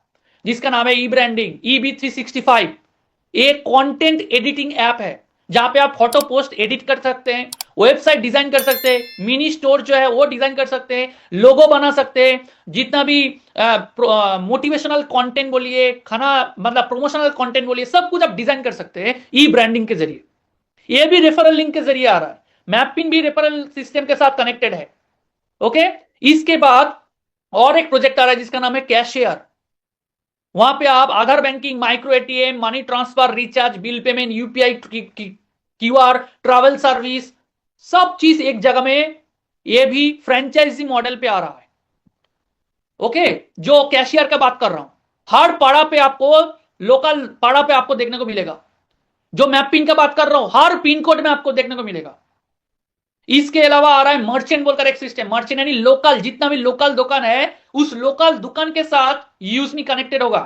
जिसका नाम है ई ब्रांडिंग, EB365। एक कंटेंट एडिटिंग ऐप है जहां पे आप फोटो पोस्ट एडिट कर सकते हैं, वेबसाइट डिजाइन कर सकते हैं, मिनी स्टोर जो है वो डिजाइन कर सकते हैं, लोगो बना सकते हैं, जितना भी मोटिवेशनल कंटेंट बोलिए, खाना मतलब प्रोमोशनल कंटेंट बोलिए, सब कुछ आप डिजाइन कर सकते हैं ई ब्रांडिंग के जरिए। ये भी रेफरल लिंक के जरिए आ रहा है, मैपिन भी रेफरल सिस्टम के साथ कनेक्टेड है। ओके, इसके बाद और एक प्रोजेक्ट आ रहा है जिसका नाम है कैशियर। वहां पे आप Aadhaar banking, micro ATM, money transfer, recharge, bill payment, UPI, QR, travel service, सब चीज एक जगह में, ये भी फ्रेंचाइजी मॉडल पे आ रहा है। ओके, जो कैशियर का बात कर रहा हूं, हर पाड़ा पे आपको, लोकल पाड़ा पे आपको देखने को मिलेगा। जो मैपिंग का बात कर रहा हूं, हर पिन कोड में आपको देखने को मिलेगा। इसके अलावा आ रहा है मर्चेंट बोलकर एक सिस्टम। मर्चेंट यानी लोकल, जितना भी लोकल दुकान है उस लोकल दुकान के साथ यूजमी कनेक्टेड होगा।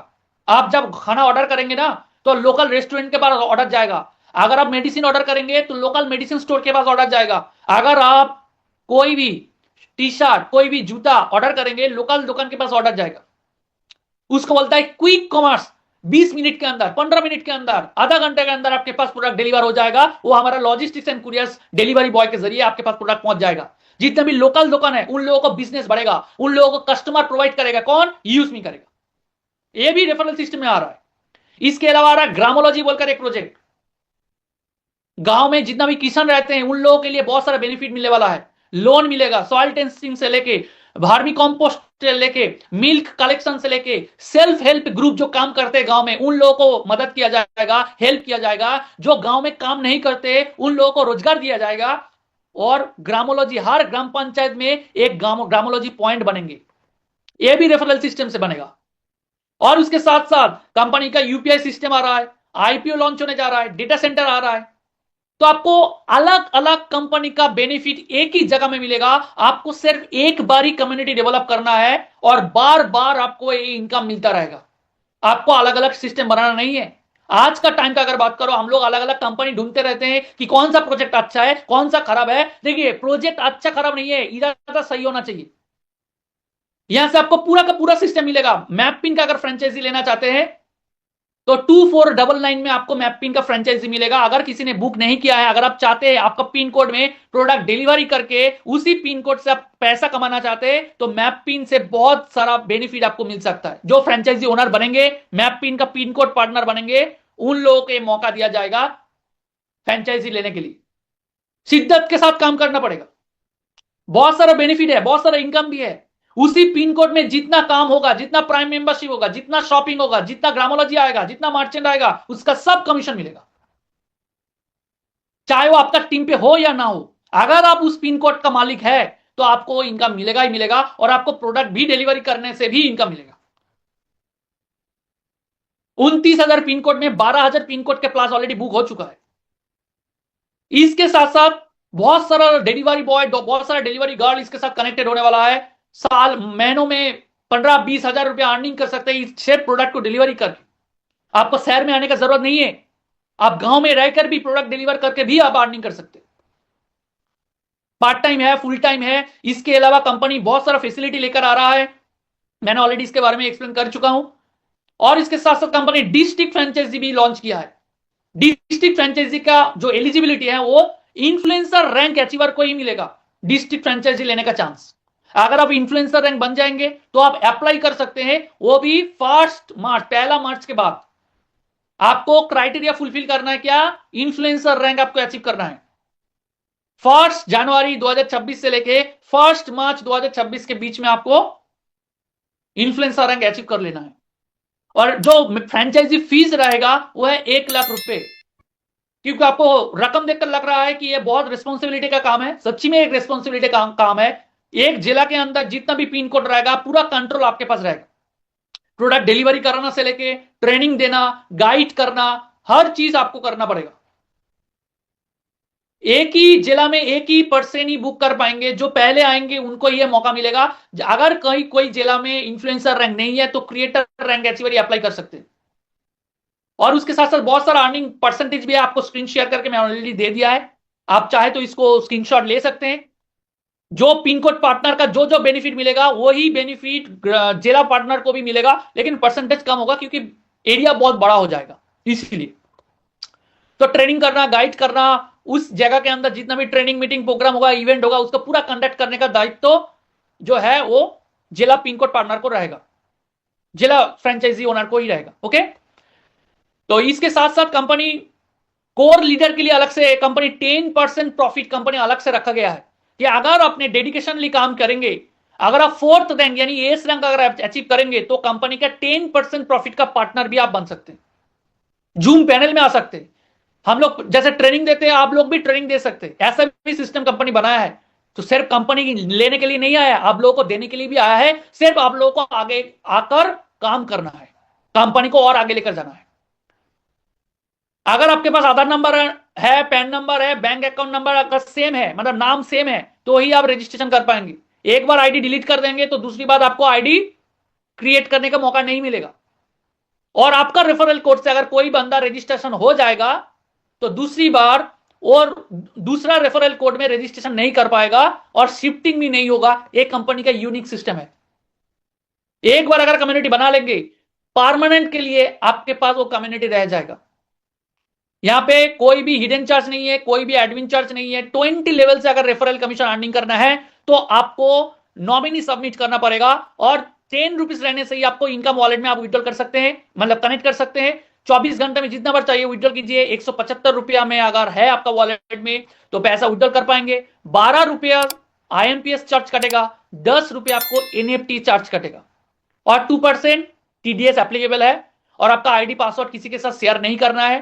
आप जब खाना ऑर्डर करेंगे ना तो लोकल रेस्टोरेंट के पास ऑर्डर जाएगा। अगर आप मेडिसिन ऑर्डर करेंगे तो लोकल मेडिसिन स्टोर के पास ऑर्डर जाएगा। अगर आप कोई भी टी शर्ट, कोई भी जूता ऑर्डर करेंगे, लोकल दुकान के पास ऑर्डर जाएगा। उसको बोलता है क्विक कॉमर्स। 20 मिनट के अंदर, 15 मिनट के अंदर, आधा घंटे के अंदर आपके पास प्रोडक्ट डिलीवर हो जाएगा। वो हमारा logistics and couriers delivery boy के जरिए आपके पास प्रोडक्ट पहुंच जाएगा। जितने भी लोकल दुकान है उन लोगों को बिजनेस बढ़ेगा, उन लोगों को कस्टमर प्रोवाइड करेगा। कौन? यूजमी करेगा। ये भी रेफरल सिस्टम में आ रहा है। इसके अलावा आ रहा है ग्रामोलॉजी बोलकर एक प्रोजेक्ट। गांव में जितना भी किसान रहते हैं उन लोगों के लिए बहुत सारा बेनिफिट मिलने वाला है। लोन मिलेगा, सॉइल टेस्टिंग से लेके, भार्मी कॉम्पोस्ट से लेके, मिल्क कलेक्शन से लेके, सेल्फ हेल्प ग्रुप जो काम करते हैं गांव में उन लोगों को मदद किया जाएगा, हेल्प किया जाएगा। जो गांव में काम नहीं करते उन लोगों को रोजगार दिया जाएगा। और ग्रामोलॉजी, हर ग्राम पंचायत में एक ग्रामोलॉजी पॉइंट बनेंगे। यह भी रेफरल सिस्टम से बनेगा। और उसके साथ साथ कंपनी का यूपीआई सिस्टम आ रहा है, आईपीओ लॉन्च होने जा रहा है, डेटा सेंटर आ रहा है। तो आपको अलग अलग कंपनी का बेनिफिट एक ही जगह में मिलेगा। आपको सिर्फ एक बार ही कम्युनिटी डेवलप करना है और बार बार आपको ये इनकम मिलता रहेगा। आपको अलग अलग सिस्टम बनाना नहीं है। आज का टाइम का अगर बात करो, हम लोग अलग अलग कंपनी ढूंढते रहते हैं कि कौन सा प्रोजेक्ट अच्छा है, कौन सा खराब है। देखिए, प्रोजेक्ट अच्छा खराब नहीं है, इधर सही होना चाहिए। यहां से आपको पूरा का पूरा सिस्टम मिलेगा। मैपिंग का अगर फ्रेंचाइजी लेना चाहते हैं तो 2499 में आपको मैपिन का फ्रेंचाइजी मिलेगा। अगर किसी ने बुक नहीं किया है, अगर आप चाहते हैं आपका पिन कोड में प्रोडक्ट डिलीवरी करके उसी पिन कोड से आप पैसा कमाना चाहते हैं तो मैपिन से बहुत सारा बेनिफिट आपको मिल सकता है। जो फ्रेंचाइजी ओनर बनेंगे, मैपिन का पिन कोड पार्टनर बनेंगे, उन लोगों को मौका दिया जाएगा फ्रेंचाइजी लेने के लिए। शिद्दत के साथ काम करना पड़ेगा। बहुत सारा बेनिफिट है, बहुत सारा इनकम भी है। उसी पिन कोड में जितना काम होगा, जितना प्राइम मेंबरशिप होगा, जितना शॉपिंग होगा, जितना ग्रामोलॉजी आएगा, जितना मर्चेंट आएगा, उसका सब कमीशन मिलेगा, चाहे वो आपका टीम पे हो या ना हो। अगर आप उस पिन कोड का मालिक है तो आपको इनकम मिलेगा ही मिलेगा, और आपको प्रोडक्ट भी डिलीवरी करने से भी इनकम मिलेगा। 29,000 पिन कोड में 12,000 पिन कोड के प्लस ऑलरेडी बुक हो चुका है। इसके साथ साथ बहुत सारा डिलीवरी बॉय, बहुत सारा डिलीवरी गर्ल इसके साथ कनेक्टेड होने वाला है। साल, महीनों में 15-20 हजार रुपया अर्निंग कर सकते हैं इस शेयर प्रोडक्ट को डिलीवरी करके। आपको शहर में आने का जरूरत नहीं है, आप गांव में रहकर भी प्रोडक्ट डिलीवर करके भी आप अर्निंग कर सकते हैं। पार्ट टाइम है, फुल टाइम है। इसके अलावा कंपनी बहुत सारा फैसिलिटी लेकर आ रहा है, मैंने ऑलरेडी इसके बारे में एक्सप्लेन कर चुका हूं। और इसके साथ साथ कंपनी डिस्ट्रिक्ट फ्रेंचाइजी भी लॉन्च किया है। डिस्ट्रिक्ट फ्रेंचाइजी का जो एलिजिबिलिटी है वो इन्फ्लुएंसर रैंक अचीवर को ही मिलेगा डिस्ट्रिक्ट फ्रेंचाइजी लेने का चांस। अगर आप इन्फ्लुएंसर रैंक बन जाएंगे तो आप अप्लाई कर सकते हैं, वो भी 1 मार्च के बाद। आपको क्राइटेरिया फुलफिल करना है क्या? इन्फ्लुएंसर रैंक आपको अचीव करना है। 1 जनवरी 2026 से लेके 1 मार्च 2026 के बीच में आपको इन्फ्लुएंसर रैंक अचीव कर लेना है। और जो फ्रेंचाइजी फीस रहेगा वो है 1 लाख रुपए। क्योंकि आपको रकम देखकर लग रहा है कि ये बहुत रिस्पॉन्सिबिलिटी का काम है, सच्ची में एक रिस्पॉन्सिबिलिटी का काम है। एक जिला के अंदर जितना भी पिन कोड रहेगा पूरा कंट्रोल आपके पास रहेगा। प्रोडक्ट डिलीवरी कराना से लेके ट्रेनिंग देना, गाइड करना, हर चीज आपको करना पड़ेगा। एक ही जिला में एक ही पर्सन ही बुक कर पाएंगे, जो पहले आएंगे उनको यह मौका मिलेगा। अगर कहीं कोई जिला में इन्फ्लुएंसर रैंक नहीं है तो क्रिएटर रैंक अचीवर अप्लाई कर सकते हैं। और उसके साथ साथ बहुत सारा अर्निंग परसेंटेज भी है, आपको स्क्रीन शेयर करके मैं ऑलरेडी दे दिया है। आप चाहे तो इसको स्क्रीनशॉट ले सकते हैं। जो पिन कोड पार्टनर का जो जो बेनिफिट मिलेगा वही बेनिफिट जिला पार्टनर को भी मिलेगा, लेकिन परसेंटेज कम होगा क्योंकि एरिया बहुत बड़ा हो जाएगा इसलिए। तो ट्रेनिंग करना, गाइड करना, उस जगह के अंदर जितना भी ट्रेनिंग मीटिंग प्रोग्राम होगा, इवेंट होगा, उसका पूरा कंडक्ट करने का दायित्व तो जो है वो जिला पिन कोड पार्टनर को रहेगा, जिला फ्रेंचाइजी ओनर को ही रहेगा। ओके, तो इसके साथ साथ कंपनी कोर लीडर के लिए अलग से कंपनी 10% प्रॉफिट कंपनी अलग से रखा गया है कि अगर अपने डेडिकेशनली काम करेंगे, अगर आप 4th रैंक यानी एस रैंक अगर आप अचीव करेंगे तो कंपनी का 10% प्रॉफिट का पार्टनर भी आप बन सकते हैं, जूम पैनल में आ सकते हैं। हम लोग जैसे ट्रेनिंग देते हैं, आप लोग भी ट्रेनिंग दे सकते हैं, ऐसा भी सिस्टम कंपनी बनाया है। तो सिर्फ कंपनी लेने के लिए नहीं आया, आप लोगों को देने के लिए भी आया है। सिर्फ आप लोगों को आगे आकर काम करना है, कंपनी को और आगे लेकर जाना है। अगर आपके पास आधार नंबर है, पैन नंबर है, बैंक अकाउंट नंबर अगर सेम है, मतलब नाम सेम है, तो ही आप रजिस्ट्रेशन कर पाएंगे। एक बार आईडी डिलीट कर देंगे तो दूसरी बार आपको आईडी क्रिएट करने का मौका नहीं मिलेगा। और आपका रेफरल कोड से अगर कोई बंदा रजिस्ट्रेशन हो जाएगा तो दूसरी बार और दूसरा रेफरल कोड में रजिस्ट्रेशन नहीं कर पाएगा और शिफ्टिंग भी नहीं होगा। एक कंपनी का यूनिक सिस्टम है। एक बार अगर कम्युनिटी बना लेंगे, परमानेंट के लिए आपके पास वो कम्युनिटी रह जाएगा। यहां पे कोई भी हिडन चार्ज नहीं है, कोई भी एडमिन चार्ज नहीं है। 20 लेवल से अगर रेफरल कमीशन अर्निंग करना है तो आपको नॉमिनी सबमिट करना पड़ेगा और 10 रुपीज रहने से ही आपको इनकम वॉलेट में आप विड्रॉल कर सकते हैं, मतलब कनेक्ट कर सकते हैं। 24 घंटे में जितना बार चाहिए विड्रॉल कीजिए। 175 रुपया में अगर है आपका वॉलेट में तो पैसा विड्रॉल कर पाएंगे। 12 रुपया IMPS चार्ज कटेगा, 10 रुपया आपको NFT चार्ज कटेगा और 2% TDS एप्लीकेबल है। और आपका आईडी पासवर्ड किसी के साथ शेयर नहीं करना है।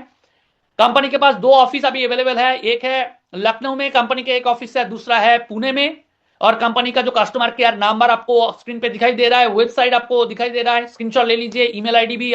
कंपनी के पास 2 ऑफिस अभी अवेलेबल है, एक है लखनऊ में कंपनी के एक ऑफिस है, दूसरा है पुणे में। और कंपनी का जो कस्टमर केयर नंबर आपको स्क्रीन पे दिखाई दे रहा है, वेबसाइट आपको दिखाई दे रहा है, स्क्रीनशॉट ले लीजिए। ईमेल आईडी भी